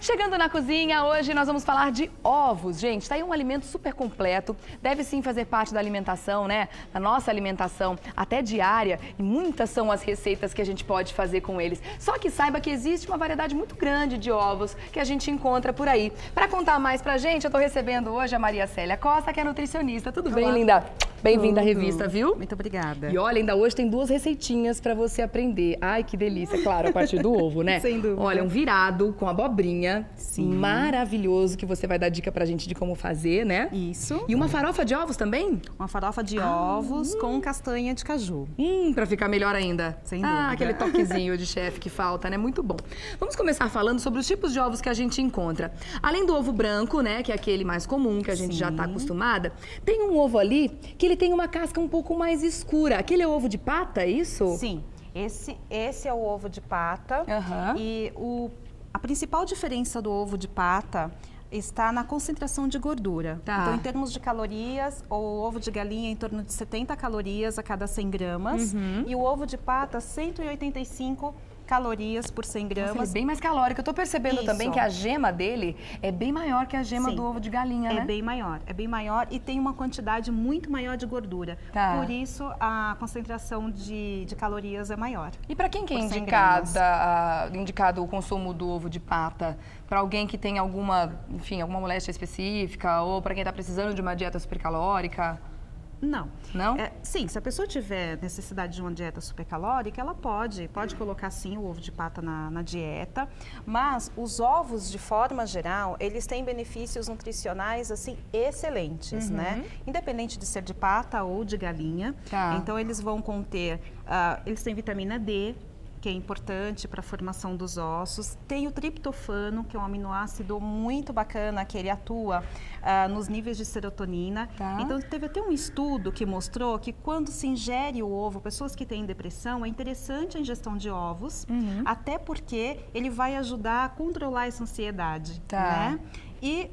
Chegando na cozinha, hoje nós vamos falar de ovos. Gente, tá aí um alimento super completo, deve sim fazer parte da alimentação, né? Da nossa alimentação, até diária, e muitas são as receitas que a gente pode fazer com eles. Só que saiba que existe uma variedade muito grande de ovos que a gente encontra por aí. Para contar mais pra gente, eu tô recebendo hoje a Maria Célia Costa, que é nutricionista. Tudo bem, linda? Bem-vinda à revista, viu? Muito obrigada. E olha, ainda hoje tem duas receitinhas pra você aprender. Ai, que delícia, claro, a partir do ovo, né? Sem dúvida. Olha, um virado com abobrinha, Sim. Maravilhoso, que você vai dar dica pra gente de como fazer, né? Isso. E uma farofa de ovos também? Uma farofa de ovos com castanha de caju. Pra ficar melhor ainda. Sem dúvida. Aquele toquezinho de chefe que falta, né? Muito bom. Vamos começar falando sobre os tipos de ovos que a gente encontra. Além do ovo branco, né, que é aquele mais comum, que a gente já tá acostumada, tem um ovo ali que ele tem uma casca um pouco mais escura. Aquele é ovo de pata, é isso? Sim. Esse é o ovo de pata. Aham. E a principal diferença do ovo de pata está na concentração de gordura. Tá. Então, em termos de calorias, o ovo de galinha é em torno de 70 calorias a cada 100 gramas. E o ovo de pata, 185 calorias por 100 gramas. Nossa, ele é bem mais calórico. Eu tô percebendo Isso. também que a gema dele é bem maior que a gema Sim. do ovo de galinha, né? É bem maior e tem uma quantidade muito maior de gordura. Tá. Por isso, a concentração de calorias é maior. E para quem que é Por 100 gramas. indicado o consumo do ovo de pata? Para alguém que tem alguma moléstia específica ou para quem está precisando de uma dieta supercalórica? Não. Não? Sim, se a pessoa tiver necessidade de uma dieta supercalórica, ela pode colocar sim o ovo de pata na dieta, mas os ovos, de forma geral, eles têm benefícios nutricionais, assim, excelentes, né? Independente de ser de pata ou de galinha. Tá. Então, eles vão conter, eles têm vitamina D, que é importante para a formação dos ossos. Tem o triptofano, que é um aminoácido muito bacana, que ele atua nos níveis de serotonina. Tá. Então, teve até um estudo que mostrou que quando se ingere o ovo, pessoas que têm depressão, é interessante a ingestão de ovos, até porque ele vai ajudar a controlar essa ansiedade. Tá. Né? E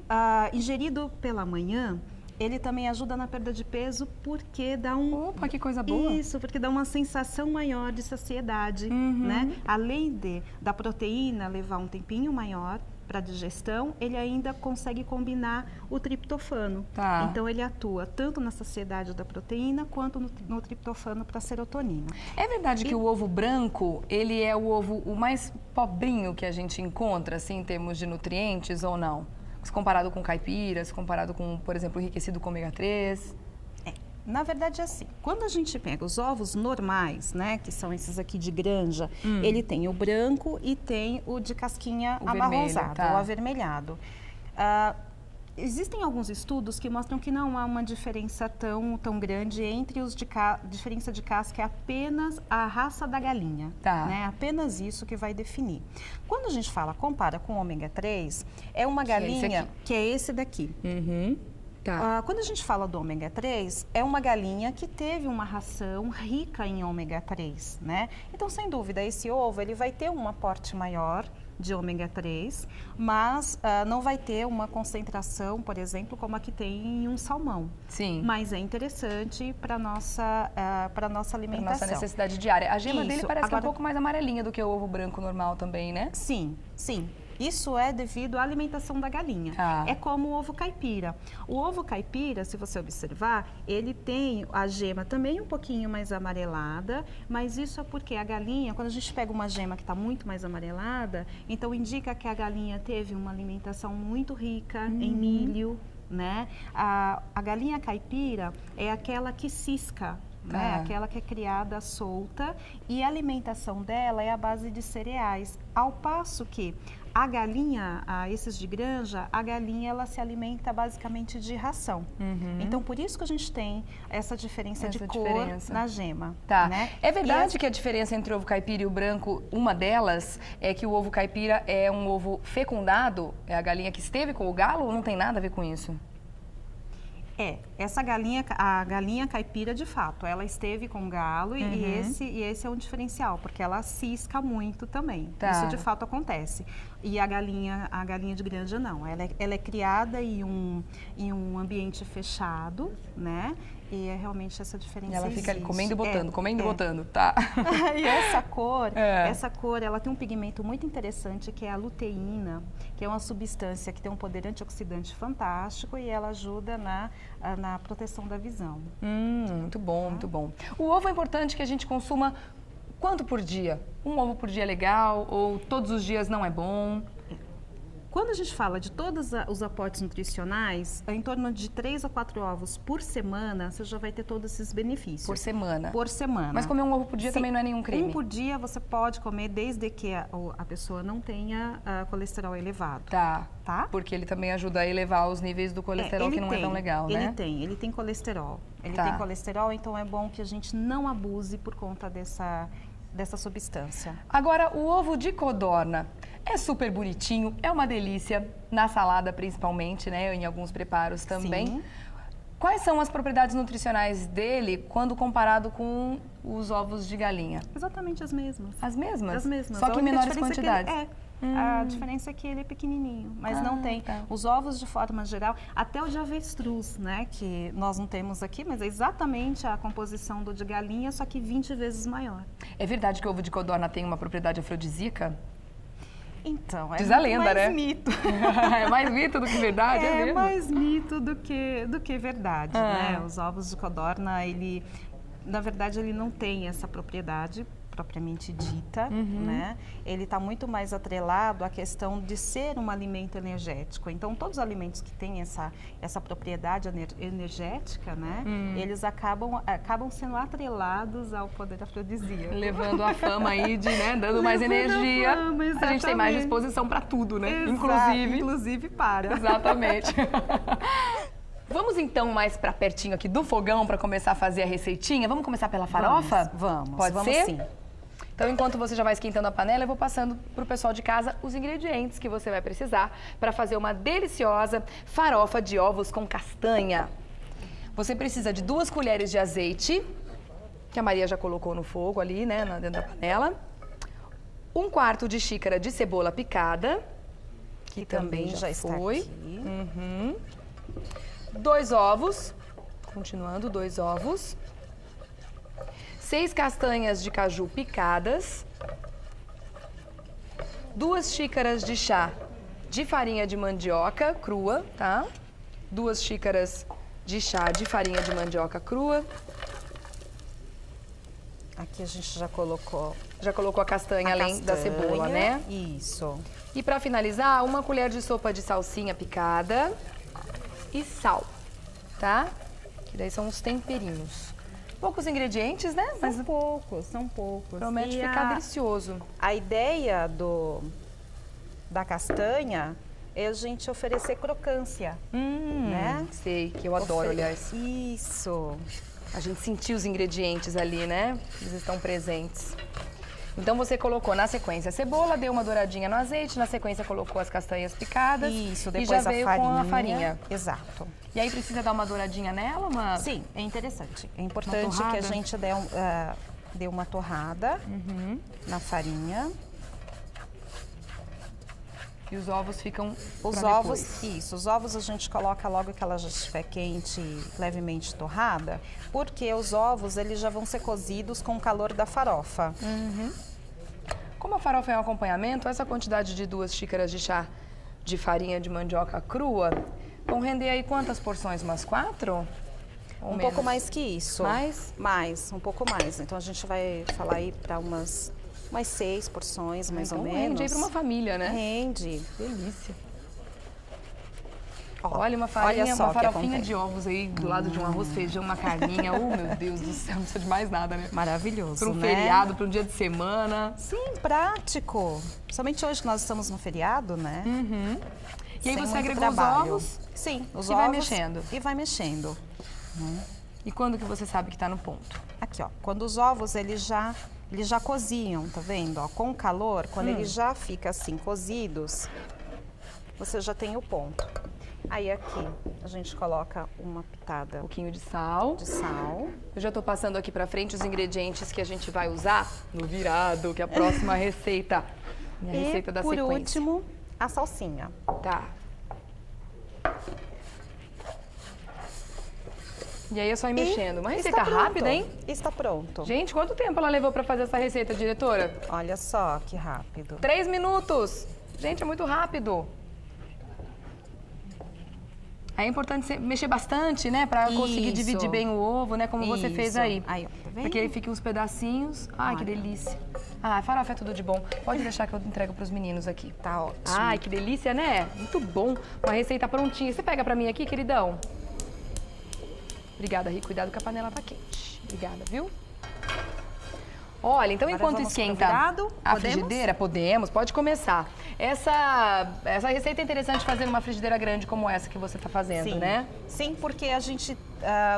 ingerido pela manhã, ele também ajuda na perda de peso porque dá Opa, que coisa boa. Isso, porque dá uma sensação maior de saciedade, né? Além da proteína levar um tempinho maior para a digestão, ele ainda consegue combinar o triptofano. Tá. Então, ele atua tanto na saciedade da proteína quanto no triptofano para a serotonina. É verdade que o ovo branco, ele é o mais pobrinho que a gente encontra, assim, em termos de nutrientes ou não? Se comparado com caipira, se comparado com, por exemplo, enriquecido com ômega 3? Na verdade, é assim, quando a gente pega os ovos normais, né, que são esses aqui de granja, ele tem o branco e tem o de casquinha amarronzada, tá. o avermelhado. Existem alguns estudos que mostram que não há uma diferença tão grande entre os diferença de casca, é apenas a raça da galinha. Tá. Né? Apenas isso que vai definir. Quando a gente compara com o ômega 3, é uma galinha que é esse daqui. Tá. Quando a gente fala do ômega 3, é uma galinha que teve uma ração rica em ômega 3, né? Então, sem dúvida, esse ovo ele vai ter um aporte maior de ômega 3, mas não vai ter uma concentração, por exemplo, como a que tem em um salmão. Sim. Mas é interessante para nossa alimentação. Para nossa necessidade diária. A gema dele Isso. parece que é um Agora, pouco mais amarelinha do que o ovo branco normal também, né? Sim. Isso é devido à alimentação da galinha. Ah. É como o ovo caipira. O ovo caipira, se você observar, ele tem a gema também um pouquinho mais amarelada, mas isso é porque a galinha, quando a gente pega uma gema que está muito mais amarelada, então indica que a galinha teve uma alimentação muito rica em milho, né? A galinha caipira é aquela que cisca, né? Aquela que é criada solta, e a alimentação dela é à base de cereais, ao passo que a galinha, esses de granja, a galinha ela se alimenta basicamente de ração. Então, por isso que a gente tem essa diferença de cor na gema. Tá. Né? É verdade que a diferença entre o ovo caipira e o branco, uma delas é que o ovo caipira é um ovo fecundado? É a galinha que esteve com o galo ou não tem nada a ver com isso? A galinha caipira, de fato, ela esteve com o galo e esse é um diferencial, porque ela cisca muito também. Tá. Isso, de fato, acontece. E a galinha de granja não. Ela é criada em um ambiente fechado, né? E é realmente essa diferença. E ela fica ali existe. comendo e botando, comendo e botando, tá? E essa cor, ela tem um pigmento muito interessante que é a luteína, que é uma substância que tem um poder antioxidante fantástico e ela ajuda na proteção da visão. Muito bom, muito bom. O ovo é importante que a gente consuma quanto por dia? Um ovo por dia é legal ou todos os dias não é bom? Quando a gente fala de todos os aportes nutricionais, em torno de 3 a 4 ovos por semana, você já vai ter todos esses benefícios. Por semana? Por semana. Mas comer um ovo por dia também não é nenhum crime? Um por dia você pode comer desde que a pessoa não tenha colesterol elevado. Tá. Tá? Porque ele também ajuda a elevar os níveis do colesterol, que não é tão legal, né? Ele tem colesterol. Ele Tá. tem colesterol, então é bom que a gente não abuse por conta dessa substância. Agora, o ovo de codorna é super bonitinho, é uma delícia, na salada principalmente, né? Em alguns preparos também. Sim. Quais são as propriedades nutricionais dele quando comparado com os ovos de galinha? Exatamente as mesmas. As mesmas? As mesmas. Só A que em única menores diferença quantidades? É que a diferença é que ele é pequenininho, mas não tem. Tá. Os ovos, de forma geral, até o de avestruz, né, que nós não temos aqui, mas é exatamente a composição do de galinha, só que 20 vezes maior. É verdade que o ovo de codorna tem uma propriedade afrodisíaca? Então, é Diz a lenda, mais né? mito. É mais mito do que verdade, é mesmo? Mais mito do que verdade, né? Os ovos de codorna, na verdade, ele não tem essa propriedade propriamente dita, né? Ele está muito mais atrelado à questão de ser um alimento energético. Então, todos os alimentos que têm essa propriedade energética, né? Eles acabam sendo atrelados ao poder afrodisíaco. Levando a fama aí de, né, dando mais energia. Fama, a gente tem mais disposição para tudo, né? Inclusive para. Exatamente. Vamos então mais para pertinho aqui do fogão para começar a fazer a receitinha. Vamos começar pela farofa? Vamos. Pode ser? Sim. Então, enquanto você já vai esquentando a panela, eu vou passando para o pessoal de casa os ingredientes que você vai precisar para fazer uma deliciosa farofa de ovos com castanha. Você precisa de 2 colheres de azeite, que a Maria já colocou no fogo ali, né, dentro da panela. 1/4 de xícara de cebola picada, que também já foi. Está aqui. 2 ovos, continuando, 2 ovos. 6 castanhas de caju picadas. 2 xícaras de chá de farinha de mandioca crua, tá? 2 xícaras de chá de farinha de mandioca crua. Aqui a gente já colocou a castanha além da cebola, né? Isso. E para finalizar, 1 colher de sopa de salsinha picada e sal, tá? Que daí são os temperinhos. Poucos ingredientes, né? Mas são poucos. Promete ficar delicioso. A ideia da castanha é a gente oferecer crocância, né? Sei, que eu adoro, aliás. Isso. A gente sentiu os ingredientes ali, né? Eles estão presentes. Então você colocou na sequência a cebola, deu uma douradinha no azeite, na sequência colocou as castanhas picadas. Isso, depois e já veio com a farinha. Exato. E aí precisa dar uma douradinha nela, Sim, é interessante. É importante que a gente dê uma torrada na farinha. E os ovos ficam Os ovos a gente coloca logo que ela já estiver quente, levemente torrada, porque os ovos eles já vão ser cozidos com o calor da farofa. Como a farofa é um acompanhamento, essa quantidade de 2 xícaras de chá de farinha de mandioca crua vão render aí quantas porções? Umas 4? Ou Um menos? pouco mais que isso. Mais? Um pouco mais. Então a gente vai falar aí para umas 6 porções, mais ou menos. Rende aí para uma família, né? Rende. Delícia. Olha, uma farofinha de ovos aí do lado de um arroz, feijão, uma carninha. Oh, meu Deus do céu, não precisa de mais nada, né? Maravilhoso, Para um feriado, para um dia de semana. Sim, prático. Somente hoje que nós estamos no feriado, né? E aí Sem você muito agregou trabalho. os ovos? Sim, os E ovos. vai mexendo? E vai mexendo. E quando que você sabe que está no ponto? Aqui, ó. Quando os ovos, eles já cozinham, tá vendo? Ó, com o calor, quando eles já ficam assim, cozidos, você já tem o ponto. Aí aqui, a gente coloca uma pitada Um pouquinho de sal. Eu já estou passando aqui para frente os ingredientes que a gente vai usar no virado, que é a próxima receita. E a receita da sequência. Por último, a salsinha. Tá. E aí é só ir mexendo. Uma receita rápida, hein? Está pronto. Gente, quanto tempo ela levou pra fazer essa receita, diretora? Olha só que rápido. 3 minutos. Gente, é muito rápido. É importante mexer bastante, né? Pra conseguir dividir bem o ovo, né? Como você fez aí. Aí, ó, tá vendo? Porque aí fica uns pedacinhos. Ai, que delícia. Ah, farofa é tudo de bom. Pode deixar que eu entrego pros meninos aqui. Tá ótimo. Ai, que delícia, né? Muito bom. Uma receita prontinha. Você pega pra mim aqui, queridão? Obrigada, Ri. Cuidado que a panela tá quente. Obrigada, viu? Olha, então enquanto esquenta a frigideira, pode começar. Essa receita é interessante fazer numa frigideira grande como essa que você tá fazendo, né? Sim, porque a gente,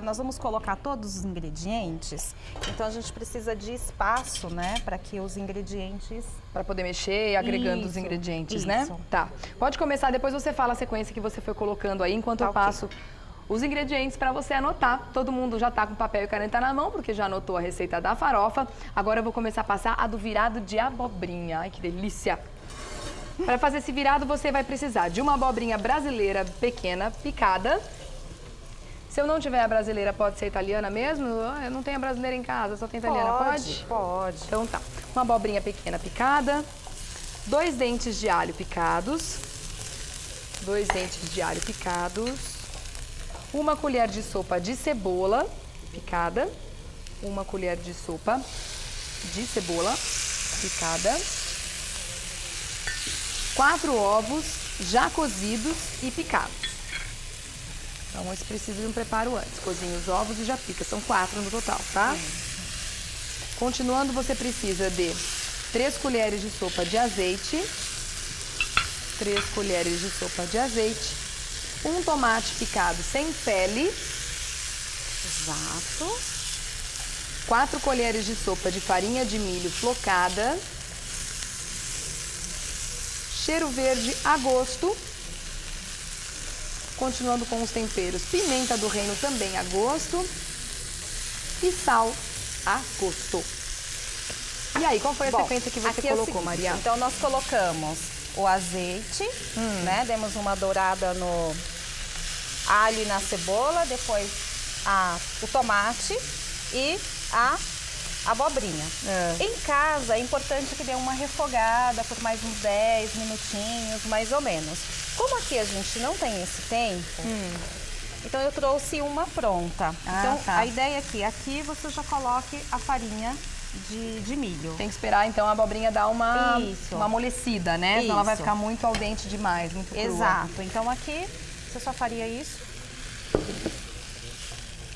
nós vamos colocar todos os ingredientes, então a gente precisa de espaço, né, para que os ingredientes... Para poder mexer e agregando os ingredientes, né? Tá. Pode começar, depois você fala a sequência que você foi colocando aí, enquanto eu passo... os ingredientes para você anotar. Todo mundo já tá com papel e caneta na mão, porque já anotou a receita da farofa. Agora eu vou começar a passar a do virado de abobrinha. Ai, que delícia! Para fazer esse virado, você vai precisar de uma abobrinha brasileira pequena, picada. Se eu não tiver a brasileira, pode ser italiana mesmo? Eu não tenho a brasileira em casa, só tem italiana. Pode? Pode. Então tá. Uma abobrinha pequena picada. 2 dentes de alho picados. 2 dentes de alho picados. 1 colher de sopa de cebola picada, 1 colher de sopa de cebola picada, 4 ovos já cozidos e picados. Então, esse precisa de um preparo antes. Cozinha os ovos e já pica, são 4 no total, tá? Continuando, você precisa de 3 colheres de sopa de azeite, 3 colheres de sopa de azeite, 1 tomate picado sem pele. Exato. 4 colheres de sopa de farinha de milho flocada. Cheiro verde a gosto. Continuando com os temperos, pimenta do reino também a gosto. E sal a gosto. E aí, qual foi a sequência que você colocou, Maria? Então, nós colocamos o azeite, né? Demos uma dourada no alho e na cebola, depois o tomate e a abobrinha. Em casa, é importante que dê uma refogada por mais uns 10 minutinhos, mais ou menos. Como aqui a gente não tem esse tempo, então eu trouxe uma pronta. Então, a ideia é que aqui você já coloque a farinha de milho. Tem que esperar, então, a abobrinha dar uma amolecida, né? Senão ela vai ficar muito al dente demais, muito crua. Exato. Então, aqui, você só faria isso.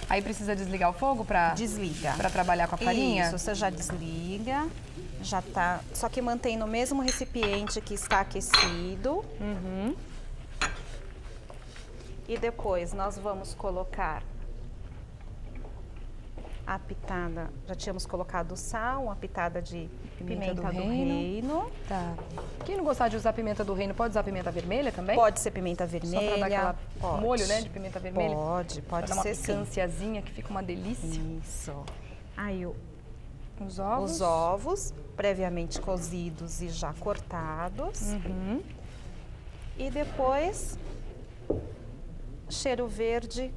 Aí precisa desligar o fogo para... Desliga. Para trabalhar com a farinha? Isso, você já desliga, já tá... Só que mantém no mesmo recipiente que está aquecido. E depois nós vamos colocar a pitada, já tínhamos colocado sal, uma pitada de pimenta do reino. Tá. Quem não gostar de usar pimenta do reino, pode usar pimenta vermelha também? Pode ser pimenta vermelha. Só pra dar aquela molho, né, de pimenta vermelha? Pode ser sim. Pra dar uma picânciazinha que fica uma delícia. Isso. Aí os ovos, previamente cozidos e já cortados. E depois, cheiro verde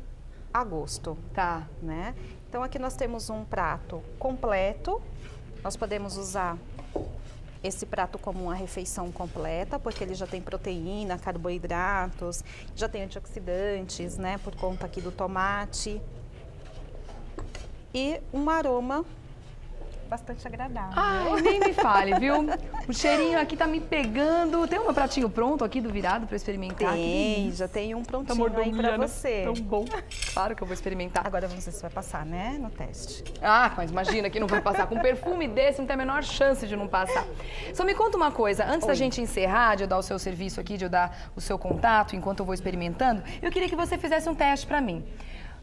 a gosto. Tá. Né? Então, aqui nós temos um prato completo. Nós podemos usar esse prato como uma refeição completa, porque ele já tem proteína, carboidratos, já tem antioxidantes, né, por conta aqui do tomate. E um aroma bastante agradável. Ai, nem me fale, viu? O cheirinho aqui tá me pegando. Tem um pratinho pronto aqui do virado para experimentar? Tem, já tem um prontinho aí para você. Tão bom. Claro que eu vou experimentar. Agora vamos ver se vai passar, né, no teste. Ah, mas imagina que não vai passar. Com um perfume desse não tem a menor chance de não passar. Só me conta uma coisa, antes da gente encerrar, de eu dar o seu serviço aqui, de eu dar o seu contato enquanto eu vou experimentando, eu queria que você fizesse um teste para mim.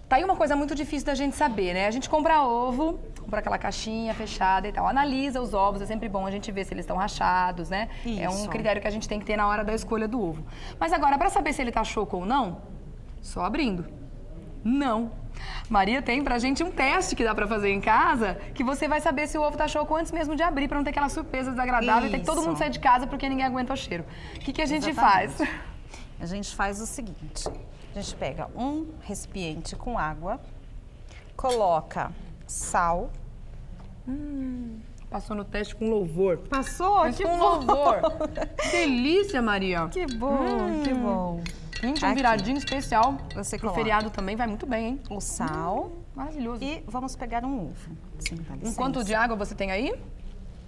Tá aí uma coisa muito difícil da gente saber, né? A gente compra ovo, compra aquela caixinha fechada e tal. Analisa os ovos, é sempre bom a gente ver se eles estão rachados, né? Isso. É um critério que a gente tem que ter na hora da escolha do ovo. Mas agora, para saber se ele tá choco ou não, só abrindo. Não. Maria tem pra gente um teste que dá pra fazer em casa, que você vai saber se o ovo tá choco antes mesmo de abrir, pra não ter aquela surpresa desagradável e ter que todo mundo sair de casa porque ninguém aguenta o cheiro. O que a gente faz? A gente faz o seguinte, a gente pega um recipiente com água, coloca sal. Passou no teste com louvor. Passou? Mas que com bom. louvor. Delícia, Maria. Que bom, que bom. Gente, um viradinho especial. Você pro coloca feriado também vai muito bem, hein? o sal Maravilhoso. e vamos pegar um ovo. Sim, dá licença. Quanto de água você tem aí?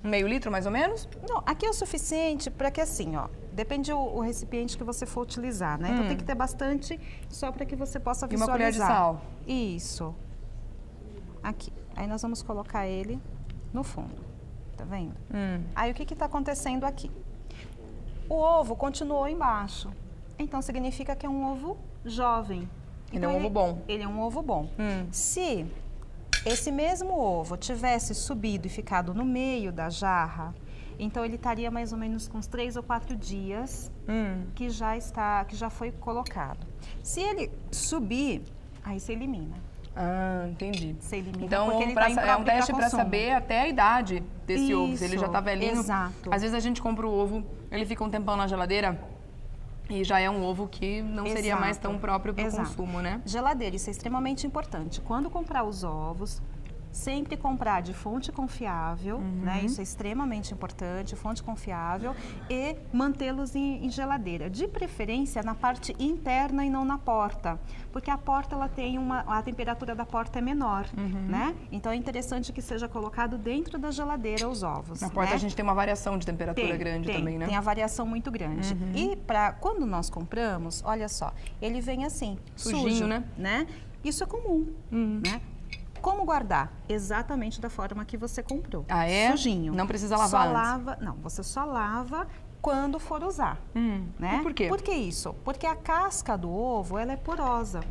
Meio litro, mais ou menos? Não, aqui é o suficiente para que assim, ó, depende o recipiente que você for utilizar, né? Então tem que ter bastante só para que você possa E uma visualizar. colher de sal. Isso. Aqui. Aí nós vamos colocar ele no fundo. Tá vendo? Aí o que está acontecendo aqui? O ovo continuou embaixo. Então significa que é um ovo jovem. Ele é um ovo bom. Ele é um ovo bom. Se esse mesmo ovo tivesse subido e ficado no meio da jarra, então ele estaria mais ou menos com uns 3 ou 4 dias que já foi colocado. Se ele subir, aí você elimina. Ah, entendi. Você elimina Então, porque ele pra, tá é um impróprio pra teste para consumo. saber até a idade desse ovo. Se ele já tá Isso, velhinho. exato. Às vezes a gente compra o ovo, ele fica um tempão na geladeira e já é um ovo que não seria mais tão próprio para o consumo, né? Geladeira, isso é extremamente importante. Quando comprar os ovos, sempre comprar de fonte confiável, né? Isso é extremamente importante, fonte confiável, e mantê-los em geladeira. De preferência na parte interna e não na porta, porque a porta ela tem a temperatura da porta é menor, né? Então é interessante que seja colocado dentro da geladeira os ovos. Na porta né? a gente tem uma variação de temperatura grande também, né? Tem a variação muito grande. E quando nós compramos, olha só, ele vem assim, Sujinho, sujo, né? Isso é comum, né? Como guardar? Exatamente da forma que você comprou. Ah, é? Sujinho. Não precisa lavar antes. Lava, não, você só lava quando for usar, né? E por quê? Por que isso? Porque a casca do ovo, ela é porosa.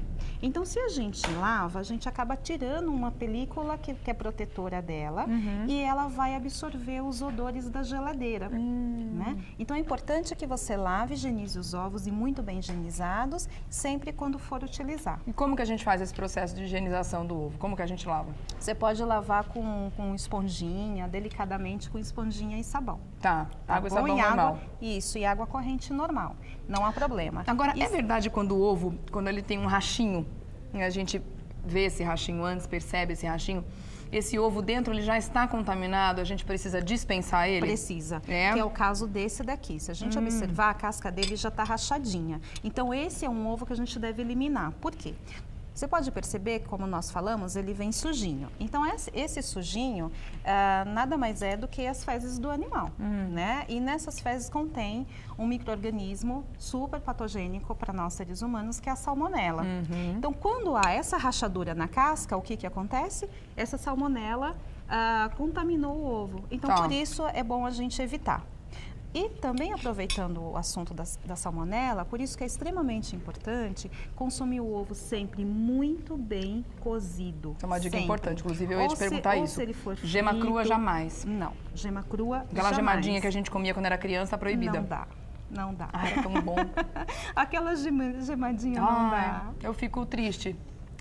Então, se a gente lava, a gente acaba tirando uma película que é protetora dela e ela vai absorver os odores da geladeira, né? Então, é importante que você lave, higienize os ovos e muito bem higienizados, sempre quando for utilizar. E como que a gente faz esse processo de higienização do ovo? Como que a gente lava? Você pode lavar com esponjinha, delicadamente com esponjinha e sabão. Tá, água e bom? sabão E normal. água, isso, e água corrente normal. Não há problema. Agora, é Isso- verdade quando o ovo, quando ele tem um rachinho, e a gente vê esse rachinho antes, percebe esse rachinho, esse ovo dentro ele já está contaminado, a gente precisa dispensar ele? Precisa, É? que é o caso desse daqui. Se a gente observar, a casca dele já está rachadinha. Então, esse é um ovo que a gente deve eliminar. Por quê? Você pode perceber, como nós falamos, ele vem sujinho. Então, esse sujinho nada mais é do que as fezes do animal, né? E nessas fezes contém um micro-organismo super patogênico para nós seres humanos, que é a salmonela. Então, quando há essa rachadura na casca, o que acontece? Essa salmonela contaminou o ovo. Então, Tá. por isso é bom a gente evitar. E também aproveitando o assunto da salmonela, por isso que é extremamente importante consumir o ovo sempre muito bem cozido. É uma dica sempre. importante, inclusive eu ia te perguntar ou isso. Se ele for Gema frito, crua jamais. Não, gema crua Aquela jamais. gemadinha que a gente comia quando era criança, tá proibida. Não dá, não dá. Ah, era tão bom. Aquela gemadinha não dá. Eu fico triste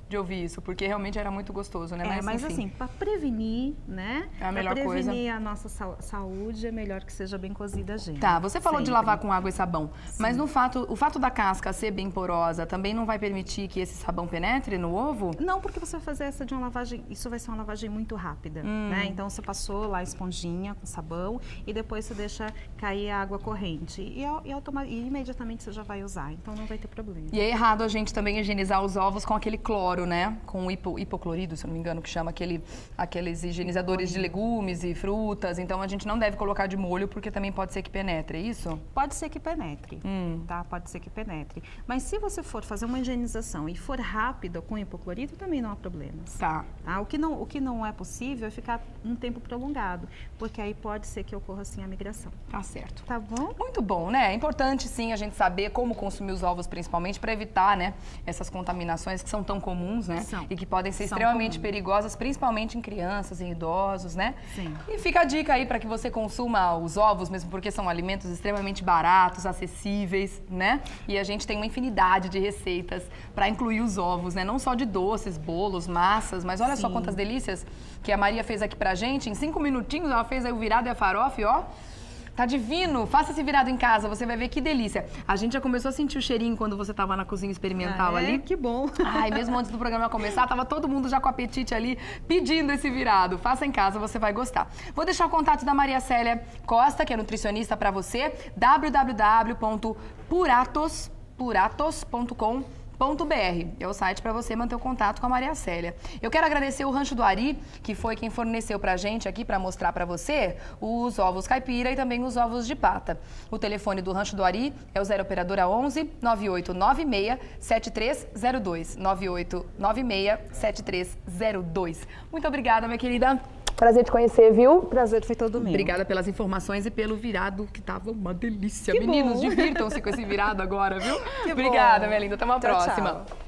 de ouvir isso, porque realmente era muito gostoso, né? Mas enfim. assim, para prevenir, né? É a melhor pra coisa. prevenir a nossa saúde, é melhor que seja bem cozida a gema. Tá, você falou de Sempre. lavar com água e sabão, mas o fato da casca ser bem porosa também não vai permitir que esse sabão penetre no ovo? Não, porque você vai fazer essa de uma lavagem, isso vai ser uma lavagem muito rápida, né? Então você passou lá a esponjinha com sabão e depois você deixa cair a água corrente e imediatamente você já vai usar, então não vai ter problema. E é errado a gente também higienizar os ovos com aquele cloro, né? Com o hipoclorido, se eu não me engano, que chama aqueles higienizadores de legumes e frutas. Então a gente não deve colocar de molho porque também pode ser que penetre, é isso? Pode ser que penetre, tá? Pode ser que penetre. Mas se você for fazer uma higienização e for rápida com hipoclorito, também não há problemas. Tá. Tá? O que não é possível é ficar um tempo prolongado, porque aí pode ser que ocorra assim a migração. Tá certo. Tá bom? Muito bom, né? É importante sim a gente saber como consumir os ovos, principalmente, para evitar, né, essas contaminações que são tão comuns comuns, né? São. E que podem ser São extremamente comuns. perigosas, principalmente em crianças, em idosos, né? Sim. E fica a dica aí para que você consuma os ovos, mesmo porque são alimentos extremamente baratos, acessíveis, né? E a gente tem uma infinidade de receitas para incluir os ovos, né? Não só de doces, bolos, massas, mas olha só Sim. quantas delícias que a Maria fez aqui pra gente. Em 5 minutinhos ela fez aí o virado e a farofa, e ó, tá divino. Faça esse virado em casa, você vai ver que delícia. A gente já começou a sentir o cheirinho quando você tava na cozinha experimental ali. Que bom. Ai, mesmo antes do programa começar, tava todo mundo já com apetite ali, pedindo esse virado. Faça em casa, você vai gostar. Vou deixar o contato da Maria Célia Costa, que é nutricionista para você, www.puratos.com.br. É o site para você manter o contato com a Maria Célia. Eu quero agradecer o Rancho do Ari, que foi quem forneceu pra gente aqui para mostrar para você os ovos caipira e também os ovos de pata. O telefone do Rancho do Ari é o 0 operadora 11 9896 7302. 9896 7302. Muito obrigada, minha querida. Prazer te conhecer, viu? Prazer foi todo meu. Obrigada pelas informações e pelo virado, que tava uma delícia. Que Meninos, bom. divirtam-se com esse virado agora, viu? Que Obrigada, bom. minha linda. Até uma Tchau, próxima. tchau.